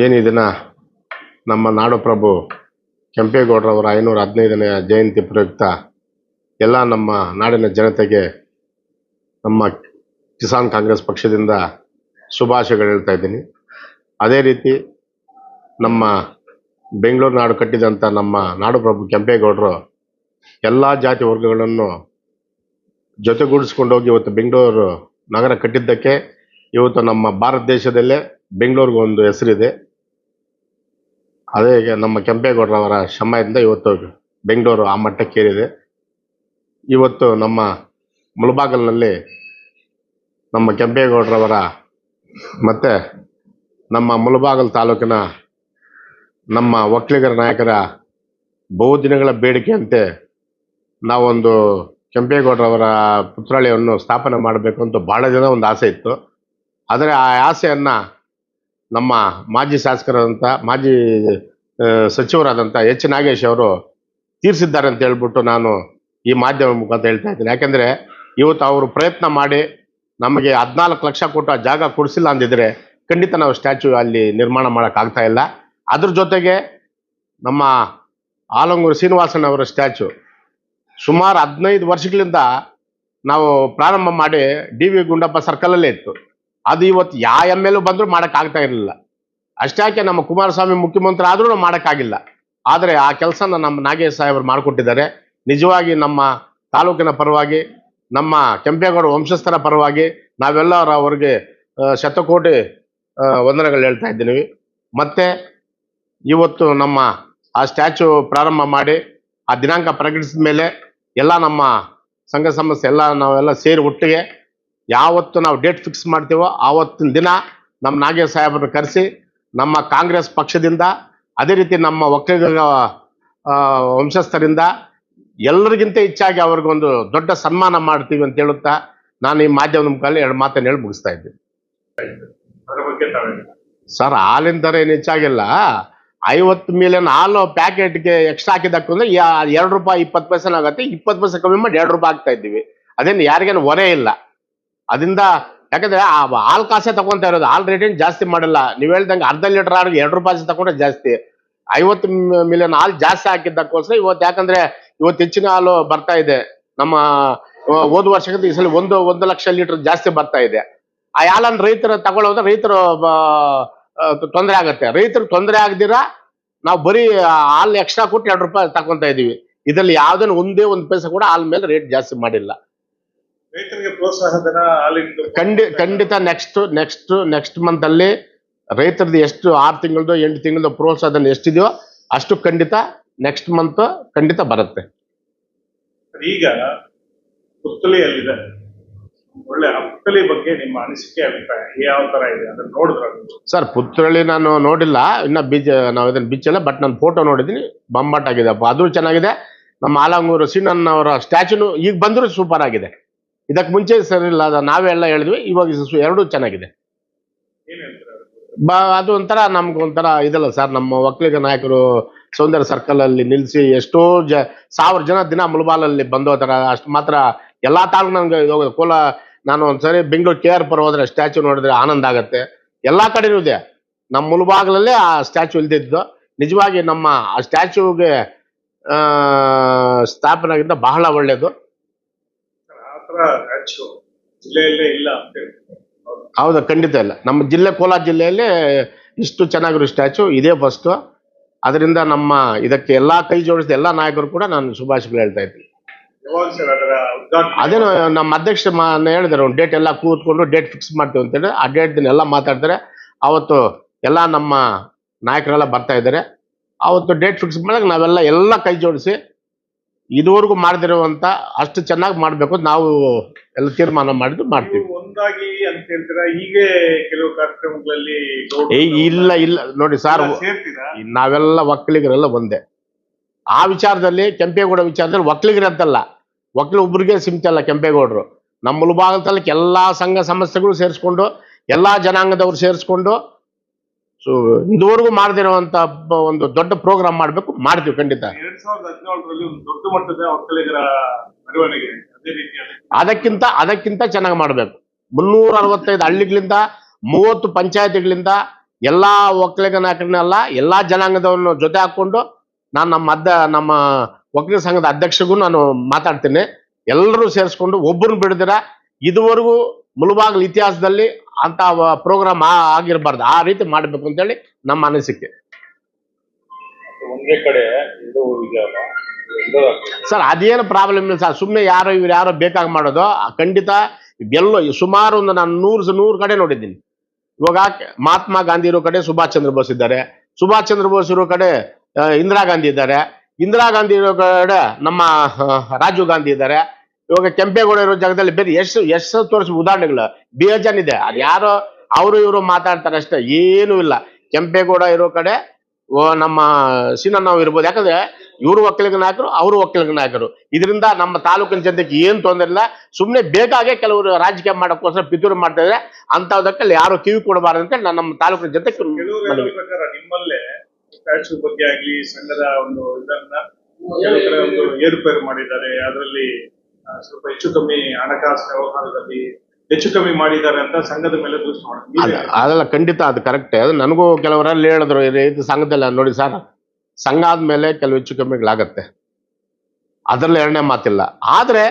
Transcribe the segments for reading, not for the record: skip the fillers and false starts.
ಏನು ದಿನ ನಮ್ಮ ನಾಡಪ್ರಭು ಕೆಂಪೇಗೌಡರವರ 515ನೇ ಜಯಂತಿ ಪ್ರಯುಕ್ತ ಎಲ್ಲ ನಮ್ಮ ನಾಡಿನ ಜನತೆಗೆ ನಮ್ಮ ಕಿಸಾನ್ ಕಾಂಗ್ರೆಸ್ ಪಕ್ಷದಿಂದ ಶುಭಾಶಯಗಳು ಹೇಳ್ತಾ ಇದ್ದೀನಿ. ಅದೇ ರೀತಿ ನಮ್ಮ ಬೆಂಗಳೂರು ನಾಡು ಕಟ್ಟಿದಂಥ ನಮ್ಮ ನಾಡಪ್ರಭು ಕೆಂಪೇಗೌಡರು ಎಲ್ಲ ಜಾತಿ ವರ್ಗಗಳನ್ನು ಜೊತೆಗೂಡಿಸ್ಕೊಂಡು ಹೋಗಿ ಇವತ್ತು ಬೆಂಗಳೂರು ನಗರ ಕಟ್ಟಿದ್ದಕ್ಕೆ ಇವತ್ತು ನಮ್ಮ ಭಾರತ ದೇಶದಲ್ಲೇ ಬೆಂಗಳೂರಿಗೆ ಒಂದು ಹೆಸರಿದೆ. ಅದೇ ನಮ್ಮ ಕೆಂಪೇಗೌಡರವರ ಶ್ರಮದಿಂದ ಇವತ್ತು ಬೆಂಗಳೂರು ಆ ಮಟ್ಟಕ್ಕೇರಿದೆ. ಇವತ್ತು ನಮ್ಮ ಮುಳಬಾಗಿಲಿನಲ್ಲಿ ನಮ್ಮ ಕೆಂಪೇಗೌಡರವರ ಮತ್ತೆ ನಮ್ಮ ಮುಳಬಾಗಿಲು ತಾಲೂಕಿನ ನಮ್ಮ ಒಕ್ಕಲಿಗರ ನಾಯಕರ ಬಹುದಿನಗಳ ಬೇಡಿಕೆಯಂತೆ ನಾವೊಂದು ಕೆಂಪೇಗೌಡರವರ ಪುತ್ಥಳಿಯನ್ನು ಸ್ಥಾಪನೆ ಮಾಡಬೇಕು ಅಂತ ಬಹಳ ದಿನ ಒಂದು ಆಸೆ ಇತ್ತು. ಆದರೆ ಆ ಆಸೆಯನ್ನು ನಮ್ಮ ಮಾಜಿ ಶಾಸಕರಾದಂಥ ಮಾಜಿ ಸಚಿವರಾದಂಥ ಎಚ್ ನಾಗೇಶ್ ಅವರು ತೀರಿಸಿದ್ದಾರೆ ಅಂತ ಹೇಳ್ಬಿಟ್ಟು ನಾನು ಈ ಮಾಧ್ಯಮ ಮುಖಾಂತರ ಹೇಳ್ತಾ ಇದ್ದೀನಿ. ಯಾಕೆಂದರೆ ಇವತ್ತು ಅವರು ಪ್ರಯತ್ನ ಮಾಡಿ ನಮಗೆ 14 ಲಕ್ಷ ಕೊಟ್ಟು ಆ ಜಾಗ ಕೊಡಿಸಿಲ್ಲ ಅಂದಿದ್ರೆ ಖಂಡಿತ ನಾವು ಸ್ಟ್ಯಾಚ್ಯೂ ಅಲ್ಲಿ ನಿರ್ಮಾಣ ಮಾಡೋಕ್ಕಾಗ್ತಾ ಇಲ್ಲ. ಅದ್ರ ಜೊತೆಗೆ ನಮ್ಮ ಆಲಂಗೂರು ಶ್ರೀನಿವಾಸನ್ ಅವರ ಸ್ಟ್ಯಾಚ್ಯೂ ಸುಮಾರು 15 ವರ್ಷಗಳಿಂದ ನಾವು ಪ್ರಾರಂಭ ಮಾಡಿ ಡಿ ವಿ ಗುಂಡಪ್ಪ ಸರ್ಕಲಲ್ಲೇ ಇತ್ತು. ಅದು ಇವತ್ತು ಯಾವ ಎಮ್ ಎಲ್ ಬಂದರೂ ಮಾಡೋಕ್ಕಾಗ್ತಾ ಇರಲಿಲ್ಲ. ಅಷ್ಟಾಕೆ ನಮ್ಮ ಕುಮಾರಸ್ವಾಮಿ ಮುಖ್ಯಮಂತ್ರಿ ಆದರೂ ಮಾಡೋಕ್ಕಾಗಿಲ್ಲ. ಆದರೆ ಆ ಕೆಲಸನ ನಮ್ಮ ನಾಗೇಶ್ ಸಾಹೇಬರು ಮಾಡಿಕೊಟ್ಟಿದ್ದಾರೆ. ನಿಜವಾಗಿ ನಮ್ಮ ತಾಲೂಕಿನ ಪರವಾಗಿ ನಮ್ಮ ಕೆಂಪೇಗೌಡ ವಂಶಸ್ಥರ ಪರವಾಗಿ ನಾವೆಲ್ಲರ ಅವ್ರಿಗೆ ಶತಕೋಟಿ ವಂದನೆಗಳು ಹೇಳ್ತಾ ಇದ್ದೀವಿ. ಮತ್ತೆ ಇವತ್ತು ನಮ್ಮ ಆ ಸ್ಟ್ಯಾಚ್ಯೂ ಪ್ರಾರಂಭ ಮಾಡಿ ಆ ದಿನಾಂಕ ಪ್ರಕಟಿಸಿದ ಮೇಲೆ ಎಲ್ಲ ನಮ್ಮ ಸಂಘ ಸಂಸ್ಥೆ ಎಲ್ಲ ನಾವೆಲ್ಲ ಸೇರಿ ಒಟ್ಟಿಗೆ ಯಾವತ್ತು ನಾವು ಡೇಟ್ ಫಿಕ್ಸ್ ಮಾಡ್ತೀವೋ ಆವತ್ತಿನ ದಿನ ನಮ್ಮ ನಾಗೇಶ್ ಸಾಹೇಬರನ್ನು ಕರೆಸಿ ನಮ್ಮ ಕಾಂಗ್ರೆಸ್ ಪಕ್ಷದಿಂದ ಅದೇ ರೀತಿ ನಮ್ಮ ಒಕ್ಕಲಿಗರ ವಂಶಸ್ಥರಿಂದ ಎಲ್ಲರಿಗಿಂತ ಹೆಚ್ಚಾಗಿ ಅವ್ರಿಗೊಂದು ದೊಡ್ಡ ಸನ್ಮಾನ ಮಾಡ್ತೀವಿ ಅಂತ ಹೇಳುತ್ತಾ ನಾನು ಈ ಮಾಧ್ಯಮದ ಮುಖಾಂತರ 2 ಮಾತನ್ನು ಹೇಳಿ ಮುಗಿಸ್ತಾ ಇದ್ದೀನಿ. ಸರ್, ಹಾಲಿನ ದರ ಏನು ಹೆಚ್ಚಾಗಿಲ್ಲ. 50 ಮಿಲಿಯನ್ ಹಾಲು ಪ್ಯಾಕೆಟ್ಗೆ ಎಕ್ಸ್ಟ್ರಾ ಹಾಕಿದಕ್ಕೂ ₹2.20 ಆಗುತ್ತೆ. 20 ಪೈಸೆ ಕಮ್ಮಿ ಮಾಡಿ ₹2 ಆಗ್ತಾ ಇದ್ದೀವಿ. ಅದೇನು ಯಾರಿಗೇನು ಹೊರೆ ಇಲ್ಲ. ಅದರಿಂದ ಯಾಕಂದ್ರೆ ಆ ಹಾಲು ಕಾಸೆ ತಗೊಂತಾ ಇರೋದು, ಹಾಲು ರೇಟ್ ಜಾಸ್ತಿ ಮಾಡಿಲ್ಲ. ನೀವು ಹೇಳ್ದಂಗೆ ಅರ್ಧ ಲೀಟರ್ ಹಾಲಿಗೆ ₹2 ತಗೊಂಡ್ರೆ ಜಾಸ್ತಿ. 50 ಮಿಲಿಯನ್ ಹಾಲು ಜಾಸ್ತಿ ಹಾಕಿದ್ದಕ್ಕೋಸ್ಕರ ಇವತ್ತು, ಯಾಕಂದ್ರೆ ಇವತ್ತು ಹೆಚ್ಚಿನ ಹಾಲು ಬರ್ತಾ ಇದೆ. ನಮ್ಮ ಹೋದ ವರ್ಷಕ್ಕಿಂತ ಈ ಸಲ 1 ಲಕ್ಷ ಲೀಟರ್ ಜಾಸ್ತಿ ಬರ್ತಾ ಇದೆ. ಆ ಹಾಲನ್ನು ರೈತರು ತಗೊಳ್ಳೋದ್ರೆ ರೈತರು ತೊಂದರೆ ಆಗುತ್ತೆ. ರೈತರು ತೊಂದರೆ ಆಗದಿರಾ ನಾವು ಬರೀ ಹಾಲು ಎಕ್ಸ್ಟ್ರಾ ಕೊಟ್ಟು ₹2 ತಗೊಂತಾ ಇದೀವಿ. ಇದರಲ್ಲಿ ಯಾವುದನ್ನು ಒಂದೇ 1 ಪೈಸೆ ಕೂಡ ಹಾಲ್ ಮೇಲೆ ರೇಟ್ ಜಾಸ್ತಿ ಮಾಡಿಲ್ಲ. ರೈತರಿಗೆ ಪ್ರೋತ್ಸಾಹಧನ ಖಂಡಿತ ನೆಕ್ಸ್ಟ್ ಮಂತ್ ಅಲ್ಲಿ ರೈತರದ್ದು ಎಷ್ಟು 6 ತಿಂಗಳದು 8 ತಿಂಗಳದು ಪ್ರೋತ್ಸಾಹಧನ ಎಷ್ಟಿದೆಯೋ ಅಷ್ಟು ಖಂಡಿತ ನೆಕ್ಸ್ಟ್ ಮಂತ್ ಖಂಡಿತ ಬರುತ್ತೆ. ಈಗ ಪುತ್ಥಳಿಯಲ್ಲಿದೆ, ಒಳ್ಳೆ ಪುತ್ಥಳಿ ಬಗ್ಗೆ ನಿಮ್ಮ ಅನಿಸಿಕೆ ಅಭಿಪ್ರಾಯ ಯಾವ ತರ ಇದೆ ಅದನ್ನ ನೋಡಿದ್ರ? ಸರ್, ಪುತ್ಥಳಿ ನಾನು ನೋಡಿಲ್ಲ, ಇನ್ನ ನಾವು ಇದನ್ನ ಬಿಚ್ಚಿಲ್ಲ. ಬಟ್ ನಾನು ಫೋಟೋ ನೋಡಿದ್ದೀನಿ, ಬಂಬಾಟ್ ಆಗಿದೆ. ಅದು ಚೆನ್ನಾಗಿದೆ. ನಮ್ಮ ಆಲಂಗೂರು ಸೀನಣ್ಣ ಅವರ ಸ್ಟ್ಯಾಚ್ಯೂನು ಈಗ ಬಂದರೂ ಸೂಪರ್ ಆಗಿದೆ. ಇದಕ್ಕೆ ಮುಂಚೆ ಸರಿ ಇಲ್ಲ, ನಾವೆಲ್ಲ ಹೇಳಿದ್ವಿ. ಇವಾಗ ಎರಡೂ ಚೆನ್ನಾಗಿದೆ. ಅದು ಒಂಥರ ನಮ್ಗೊಂಥರ ಇದಲ್ಲ ಸರ್, ನಮ್ಮ ಒಕ್ಕಲಿಗ ನಾಯಕರು ಸೌಂದರ್ಯ ಸರ್ಕಲ್ ಅಲ್ಲಿ ನಿಲ್ಲಿಸಿ ಎಷ್ಟೋ 1000 ಜನ ದಿನ ಮುಳಬಾಲಲ್ಲಿ ಬಂದೋತಾರ. ಅಷ್ಟು ಮಾತ್ರ ಎಲ್ಲಾ ತಾಲೂಕು ನನ್ಗೆ ನಾನು ಒಂದ್ಸರಿ ಬೆಂಗಳೂರು KR ಪುರ ಹೋದ್ರೆ ಸ್ಟ್ಯಾಚ್ಯೂ ನೋಡಿದ್ರೆ ಆನಂದ ಆಗತ್ತೆ. ಎಲ್ಲಾ ಕಡೆನೂ ಇದೆ. ನಮ್ಮ ಮುಳಬಾಗಿಲಲ್ಲೇ ಆ ಸ್ಟ್ಯಾಚ್ಯೂ ಇಲ್ದಿದ್ದು. ನಿಜವಾಗಿ ನಮ್ಮ ಆ ಸ್ಟ್ಯಾಚ್ಯೂಗೆ ಸ್ಥಾಪನೆ ಆಗಿದ್ದ ಬಹಳ ಒಳ್ಳೇದು. ಹೌದಾ, ಖಂಡಿತ ಇಲ್ಲ. ನಮ್ಮ ಜಿಲ್ಲೆ ಕೋಲಾರ ಜಿಲ್ಲೆಯಲ್ಲಿ ಇಷ್ಟು ಚೆನ್ನಾಗಿರೋ ಸ್ಟ್ಯಾಚ್ಯೂ ಇದೇ ಫಸ್ಟ್. ಅದರಿಂದ ನಮ್ಮ ಇದಕ್ಕೆ ಎಲ್ಲಾ ಕೈ ಜೋಡಿಸಿದ ಎಲ್ಲಾ ನಾಯಕರು ಕೂಡ ನಾನು ಶುಭಾಶಯಗಳು ಹೇಳ್ತಾ ಇದ್ದೀನಿ. ಅದೇನು ನಮ್ಮ ಅಧ್ಯಕ್ಷ ಹೇಳಿದಾರೆ, ಒಂದು ಡೇಟ್ ಎಲ್ಲ ಕೂತ್ಕೊಂಡು ಡೇಟ್ ಫಿಕ್ಸ್ ಮಾಡ್ತೀವಿ ಅಂತೇಳಿ. ಆ ಡೇಟ್ ದಿನ ಎಲ್ಲ ಮಾತಾಡ್ತಾರೆ. ಅವತ್ತು ಎಲ್ಲ ನಮ್ಮ ನಾಯಕರೆಲ್ಲ ಬರ್ತಾ ಇದ್ದಾರೆ. ಅವತ್ತು ಡೇಟ್ ಫಿಕ್ಸ್ ಮಾಡಿದಾಗ ನಾವೆಲ್ಲ ಎಲ್ಲ ಕೈ ಜೋಡಿಸಿ ಇದುವರೆಗೂ ಮಾಡದಿರುವಂತ ಅಷ್ಟು ಚೆನ್ನಾಗಿ ಮಾಡ್ಬೇಕು ನಾವು ಎಲ್ಲ ತೀರ್ಮಾನ ಮಾಡಿದ್ದು ಮಾಡ್ತೀವಿ. ಒಂದಾಗಿ ಅಂತ ಹೇಳ್ತೀರಾ? ಹೀಗೆ ಕೆಲವು ಕಾರ್ಯಕ್ರಮಗಳಲ್ಲಿ ಇಲ್ಲ ನೋಡಿ ಸರ್, ನಾವೆಲ್ಲ ಒಕ್ಕಲಿಗರೆಲ್ಲ ಒಂದೇ. ಆ ವಿಚಾರದಲ್ಲಿ ಕೆಂಪೇಗೌಡ ವಿಚಾರದಲ್ಲಿ ಒಕ್ಕಲಿಗರಂತಲ್ಲ, ಒಬ್ಬರಿಗೆ ಸೀಮಿತ ಅಲ್ಲ ಕೆಂಪೇಗೌಡರು. ನಮ್ಮ ಮುಳಬಾಗಿಲು ತಾಲೂಕು ಎಲ್ಲಾ ಸಂಘ ಸಂಸ್ಥೆಗಳು ಸೇರಿಸ್ಕೊಂಡು ಎಲ್ಲಾ ಜನಾಂಗದವರು ಸೇರಿಸ್ಕೊಂಡು ಇದುವರೆಗೂ ಮಾಡದಿರುವಂತ ಒಂದು ದೊಡ್ಡ ಪ್ರೋಗ್ರಾಮ್ ಮಾಡ್ಬೇಕು, ಮಾಡ್ತೀವಿ ಖಂಡಿತ. 2017ರಲ್ಲಿ ಒಂದು ದೊಡ್ಡ ಮಟ್ಟದ ಒಕ್ಕಲಿಗರ ಮೆರವಣಿಗೆ ಅದಕ್ಕಿಂತ ಚೆನ್ನಾಗಿ ಮಾಡ್ಬೇಕು. 365 ಹಳ್ಳಿಗಳಿಂದ 30 ಪಂಚಾಯತಿಗಳಿಂದ ಎಲ್ಲಾ ಒಕ್ಕಲಿಗ ನಾಯಕರನ್ನೆಲ್ಲ ಎಲ್ಲಾ ಜನಾಂಗದವನ್ನು ಜೊತೆ ಹಾಕೊಂಡು ನಾನು ನಮ್ಮ ಒಕ್ಕಲಿಗ ಸಂಘದ ಅಧ್ಯಕ್ಷಗೂ ನಾನು ಮಾತಾಡ್ತೀನಿ. ಎಲ್ಲರೂ ಸೇರಿಸ್ಕೊಂಡು ಒಬ್ಬರನ್ನ ಬಿಡದಿರ ಇದುವರೆಗೂ ಮುಳುಬಾಗಿಲು ಇತಿಹಾಸದಲ್ಲಿ ಅಂತ ಪ್ರೋಗ್ರಾಮ್ ಆಗಿರಬಾರ್ದು, ಆ ರೀತಿ ಮಾಡ್ಬೇಕು ಅಂತೇಳಿ ನಮ್ಮ ಅನಿಸಿಕೆ. ಒಂದೇ ಕಡೆ ಇದು ಇದೆಯಲ್ಲ, ಸರ್ ಅದೇನು ಪ್ರಾಬ್ಲಮ್ ಇಲ್ಲ ಸರ್, ಸುಮ್ಮನೆ ಇವ್ರು ಯಾರೋ ಬೇಕಾಗಿ ಮಾಡೋದು. ಖಂಡಿತ ಎಲ್ಲೋ ಸುಮಾರು ಒಂದು ನಾನು 100 ಕಡೆ ನೋಡಿದ್ದೀನಿ. ಇವಾಗ ಮಹಾತ್ಮ ಗಾಂಧಿ ಇರೋ ಕಡೆ ಸುಭಾಷ್ ಚಂದ್ರ ಬೋಸ್ ಇದ್ದಾರೆ, ಸುಭಾಷ್ ಚಂದ್ರ ಬೋಸ್ ಇರೋ ಕಡೆ ಇಂದಿರಾ ಗಾಂಧಿ ಇದ್ದಾರೆ, ಇಂದಿರಾ ಗಾಂಧಿ ಇರೋ ಕಡೆ ನಮ್ಮ ರಾಜೀವ್ ಗಾಂಧಿ ಇದ್ದಾರೆ. ಇವಾಗ ಕೆಂಪೇಗೌಡ ಇರೋ ಜಾಗದಲ್ಲಿ ಬೇರೆ ಎಷ್ಟು ತೋರಿಸಿ ಉದಾಹರಣೆಗಳು ಬೇಜಾನ್ ಇದೆ. ಅದು ಯಾರೋ ಅವರು ಇವರು ಮಾತಾಡ್ತಾರೆ ಅಷ್ಟೇ, ಏನೂ ಇಲ್ಲ. ಕೆಂಪೇಗೌಡ ಇರೋ ಕಡೆ ನಮ್ಮ ಸೀನಣ್ಣವ್ ಇರ್ಬೋದು, ಯಾಕಂದ್ರೆ ಇವರು ಒಕ್ಕಲಿಗ ನಾಯಕರು, ಅವರು ಒಕ್ಕಲಿಗ ನಾಯಕರು. ಇದರಿಂದ ನಮ್ಮ ತಾಲೂಕಿನ ಜನತೆಗೆ ಏನ್ ತೊಂದರೆ ಇಲ್ಲ. ಸುಮ್ಮನೆ ಬೇಕಾಗೆ ಕೆಲವರು ರಾಜಕೀಯ ಮಾಡೋಕ್ಕೋಸ್ಕರ ಪಿತೂರು ಮಾಡ್ತಾ ಇದ್ರೆ ಅಂತದಕ್ಕೆ ಯಾರು ಕಿವಿ ಕೊಡಬಾರ್ದು ಅಂತ ನಾನು ನಮ್ಮ ತಾಲೂಕಿನ ಜನತೆ ಪ್ರಕಾರ ನಿಮ್ಮಲ್ಲೇ ಸ್ಟ್ಯಾಚ್ಯೂ ಬಗ್ಗೆ ಆಗ್ಲಿ ಸಂಘದ ಒಂದು ಇದನ್ನ ಕೆಲವು ಕಡೆ ಒಂದು ಏರುಪೇರು ಮಾಡಿದ್ದಾರೆ, ಅದರಲ್ಲಿ ಸ್ವಲ್ಪ ಹೆಚ್ಚು ಕಮ್ಮಿ ಹಣಕಾಸಿನ ವ್ಯವಹಾರದಲ್ಲಿ ಹೆಚ್ಚು ಕಮ್ಮಿ ಮಾಡಿದ್ದಾರೆ ಅಂತ ಸಂಘದ ಮೇಲೆ ದೂಷಣೆ ಮಾಡಿದ್ದಾರೆ. ಅದೆಲ್ಲ ಖಂಡಿತ ಅದು ಕರೆಕ್ಟ್. ಅದು ನನಗೂ ಕೆಲವರಲ್ಲಿ ಹೇಳಿದ್ರು ಇದು ಸಂಘದಲ್ಲಿ. ನೋಡಿ ಸರ್, ಸಂಘ ಆದ್ಮೇಲೆ ಕೆಲವು ಹೆಚ್ಚು ಕಮ್ಮಿಗಳಾಗತ್ತೆ, ಅದರಲ್ಲಿ ಎರಡನೇ ಮಾತಿಲ್ಲ. ಆದ್ರೆ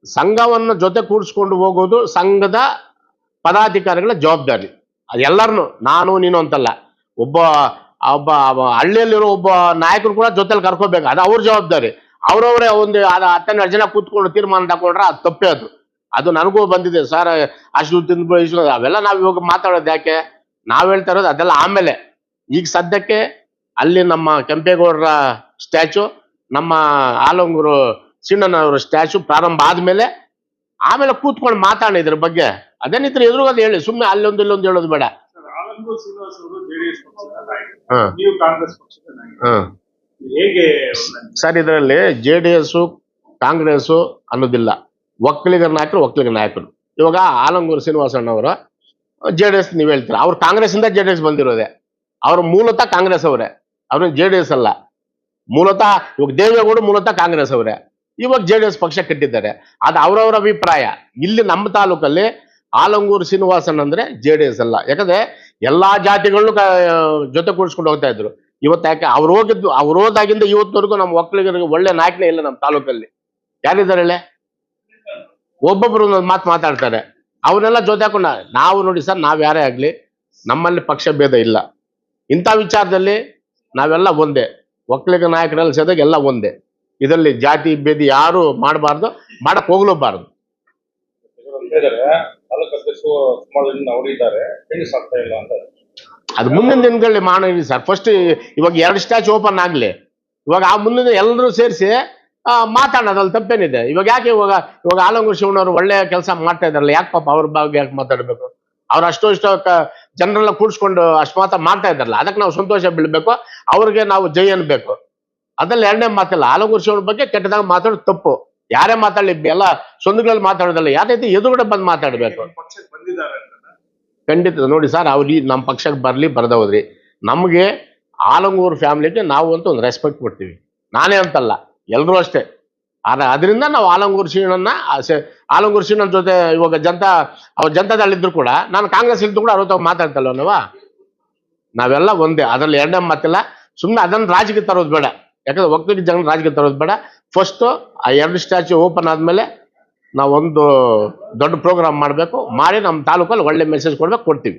ಸಂಘವನ್ನು ಜೊತೆ ಕೂಡಿಸ್ಕೊಂಡು ಹೋಗೋದು ಸಂಘದ ಪದಾಧಿಕಾರಿಗಳ ಜವಾಬ್ದಾರಿ. ಅದೆಲ್ಲರನ್ನು ನಾನು ನೀನು ಅಂತಲ್ಲ, ಒಬ್ಬ ಒಬ್ಬ ಹಳ್ಳಿಯಲ್ಲಿರೋ ಒಬ್ಬ ನಾಯಕರು ಕೂಡ ಜೊತೆಲಿ ಕರ್ಕೋಬೇಕು, ಅದು ಅವ್ರ ಜವಾಬ್ದಾರಿ. ಅವ್ರವರೇ ಒಂದು 10-12 ಜನ ಕೂತ್ಕೊಂಡು ತೀರ್ಮಾನ ತಗೊಂಡ್ರೆ ಅದು ತಪ್ಪೇ. ಅದು ನನಗೂ ಬಂದಿದೆ ಸರ್, ಅಷ್ಟು ತಿಂದು ಅವೆಲ್ಲ ನಾವು ಇವಾಗ ಮಾತಾಡೋದು ಯಾಕೆ? ನಾವ್ ಹೇಳ್ತಾ ಇರೋದು ಅದೆಲ್ಲ ಆಮೇಲೆ. ಈಗ ಸದ್ಯಕ್ಕೆ ಅಲ್ಲಿ ನಮ್ಮ ಕೆಂಪೇಗೌಡರ ಸ್ಟ್ಯಾಚು, ನಮ್ಮ ಆಲಂಗೂರು ಸೀನಣ್ಣವರ ಸ್ಟ್ಯಾಚು ಪ್ರಾರಂಭ ಆದ್ಮೇಲೆ ಆಮೇಲೆ ಕೂತ್ಕೊಂಡು ಮಾತಾಡಿ ಇದ್ರ ಬಗ್ಗೆ. ಅದೇನಿದ್ರೆ ಎದುರುಗದು ಹೇಳಿ, ಸುಮ್ಮನೆ ಅಲ್ಲೊಂದು ಇಲ್ಲೊಂದು ಹೇಳೋದು ಬೇಡ. ಆಲಂಗೂರು ಶ್ರೀನಿವಾಸ್ ಅವರು ಜೆಡಿಎಸ್ ಪಕ್ಷದ ನಾಯಕ, ನೀವು ಕಾಂಗ್ರೆಸ್ ಪಕ್ಷದ ನಾಯಕ, ಹೇಗೆ ಸರ್? ಇದರಲ್ಲಿ JDS ಕಾಂಗ್ರೆಸ್ ಅನ್ನೋದಿಲ್ಲ, ಒಕ್ಕಲಿಗರ ನಾಯಕರು ಒಕ್ಕಲಿಗ ನಾಯಕರು. ಇವಾಗ ಆಲಂಗೂರು ಶ್ರೀನಿವಾಸಣ್ಣವರು JDS ನೀವು ಹೇಳ್ತೀರಾ, ಅವ್ರು ಕಾಂಗ್ರೆಸ್ ಇಂದ JDS ಬಂದಿರೋದೆ. ಅವ್ರು ಮೂಲತಃ ಕಾಂಗ್ರೆಸ್ ಅವರೇ, ಅವ್ರ JDS ಅಲ್ಲ. ಮೂಲತಃ ಇವಾಗ ದೇವೇಗೌಡ ಮೂಲತಃ ಕಾಂಗ್ರೆಸ್ ಅವರೇ, ಇವಾಗ JDS ಪಕ್ಷ ಕಟ್ಟಿದ್ದಾರೆ. ಅದು ಅವ್ರವ್ರ ಅಭಿಪ್ರಾಯ. ಇಲ್ಲಿ ನಮ್ಮ ತಾಲೂಕಲ್ಲಿ ಆಲಂಗೂರು ಶ್ರೀನಿವಾಸನ್ ಅಂದ್ರೆ JDS ಅಲ್ಲ, ಯಾಕಂದ್ರೆ ಎಲ್ಲಾ ಜಾತಿಗಳನ್ನು ಜೊತೆ ಕೂಡಿಸ್ಕೊಂಡು ಹೋಗ್ತಾ ಇದ್ರು. ಇವತ್ತು ಯಾಕೆ ಅವ್ರು ಹೋದಾಗಿಂದ ಇವತ್ತವರೆಗೂ ನಮ್ಮ ಒಕ್ಕಲಿಗರಿಗೆ ಒಳ್ಳೆ ನಾಯಕನೇ ಇಲ್ಲ ನಮ್ಮ ತಾಲೂಕಲ್ಲಿ. ಯಾರಿದ್ದಾರೆ ಹೇಳಿ? ಒಬ್ಬೊಬ್ರು ಒಂದೊಂದು ಮಾತಾಡ್ತಾರೆ, ಅವನ್ನೆಲ್ಲ ಜೊತೆ ಹಾಕೊಂಡ. ನಾವು ನೋಡಿ ಸರ್, ನಾವ್ ಯಾರೇ ಆಗ್ಲಿ ನಮ್ಮಲ್ಲಿ ಪಕ್ಷ ಭೇದ ಇಲ್ಲ. ಇಂಥ ವಿಚಾರದಲ್ಲಿ ನಾವೆಲ್ಲ ಒಂದೇ, ಒಕ್ಕಲಿಗ ನಾಯಕರಲ್ಲಿ ಸೇರಿದಾಗ ಎಲ್ಲ ಒಂದೇ. ಇದರಲ್ಲಿ ಜಾತಿ ಭೇದ ಯಾರು ಮಾಡಬಾರ್ದು, ಮಾಡಕ್ ಹೋಗ್ಲೂಬಾರ್ದು. ಅದು ಮುಂದಿನ ದಿನಗಳಲ್ಲಿ ಮಾಡಿ ಸರ್. ಫಸ್ಟ್ ಇವಾಗ 2 ಸ್ಟ್ಯಾಚ್ ಓಪನ್ ಆಗ್ಲಿ, ಇವಾಗ ಆ ಮುಂದಿನ ಎಲ್ಲರೂ ಸೇರಿಸಿ ಮಾತಾಡೋದ್ರಲ್ಲಿ ತಪ್ಪೇನಿದೆ? ಇವಾಗ ಯಾಕೆ ಇವಾಗ ಆಲಂಗೂರು ಶಿವಣ್ಣವರು ಒಳ್ಳೆ ಕೆಲಸ ಮಾಡ್ತಾ ಇದಾರಲ್ಲ, ಯಾಕೆ ಪಾಪ ಅವ್ರ ಬಗ್ಗೆ ಯಾಕೆ ಮಾತಾಡ್ಬೇಕು? ಅವ್ರು ಅಷ್ಟೋ ಜನರೆಲ್ಲ ಕೂಡ್ಸ್ಕೊಂಡು ಅಷ್ಟು ಮಾತ್ರ ಮಾಡ್ತಾ ಇದಾರಲ್ಲ, ಅದಕ್ಕೆ ನಾವು ಸಂತೋಷ ಬೀಳ್ಬೇಕು, ಅವ್ರಿಗೆ ನಾವು ಜೈ ಅನ್ಬೇಕು. ಅದ್ರಲ್ಲಿ ಎರಡನೇ ಮಾತಿಲ್ಲ. ಆಲಂಗೂರು ಶಿವಣ್ಣ ಬಗ್ಗೆ ಕೆಟ್ಟದಾಗ ಮಾತಾಡೋದು ತಪ್ಪು. ಯಾರೇ ಮಾತಾಡ್ಲಿ ಎಲ್ಲ ಸ್ವಂತಗಳಲ್ಲಿ ಮಾತಾಡೋದಲ್ಲ, ಯಾರೈತಿ ಎದುರುಗಡೆ ಬಂದು ಮಾತಾಡ್ಬೇಕು. ಖಂಡಿತ ನೋಡಿ ಸರ್, ಅವ್ರು ನಮ್ಮ ಪಕ್ಷಕ್ಕೆ ಬರ್ಲಿ ಬರ್ದ ಹೋದ್ರಿ, ನಮ್ಗೆ ಆಲಂಗೂರು ಫ್ಯಾಮಿಲಿಗೆ ನಾವು ಅಂತ ಒಂದು ರೆಸ್ಪೆಕ್ಟ್ ಕೊಡ್ತೀವಿ. ನಾನೇ ಅಂತಲ್ಲ, ಎಲ್ಲರೂ ಅಷ್ಟೇ. ಅದರಿಂದ ನಾವು ಆಲಂಗೂರು ಶ್ರೀನಣ್ಣ ಜೊತೆ ಇವಾಗ ಜನತಾದಳಿದ್ರು ಕೂಡ, ನಾನು ಕಾಂಗ್ರೆಸ್ ಇದ್ದು ಕೂಡ ಅವ್ರ ಮಾತಾಡ್ತಲ್ವ ನಾವೆಲ್ಲ ಒಂದೇ. ಅದ್ರಲ್ಲಿ ಎರಡನೇ ಮಾತಿಲ್ಲ. ಸುಮ್ಮನೆ ಅದನ್ನ ರಾಜಕೀಯ ತರೋದು ಬೇಡ, ಯಾಕಂದ್ರೆ ಒಕ್ಕಲಿಗ ಜನ ರಾಜಕೀಯ ತರೋದು ಬೇಡ. ಫಸ್ಟ್ ಆ 2 ಸ್ಟ್ಯಾಚ್ಯೂ ಓಪನ್ ಆದ್ಮೇಲೆ ನಾವೊಂದು ದೊಡ್ಡ ಪ್ರೋಗ್ರಾಮ್ ಮಾಡಬೇಕು, ಮಾಡಿ ನಮ್ಮ ತಾಲೂಕಲ್ಲಿ ಒಳ್ಳೆ ಮೆಸೇಜ್ ಕೊಡ್ತೀವಿ.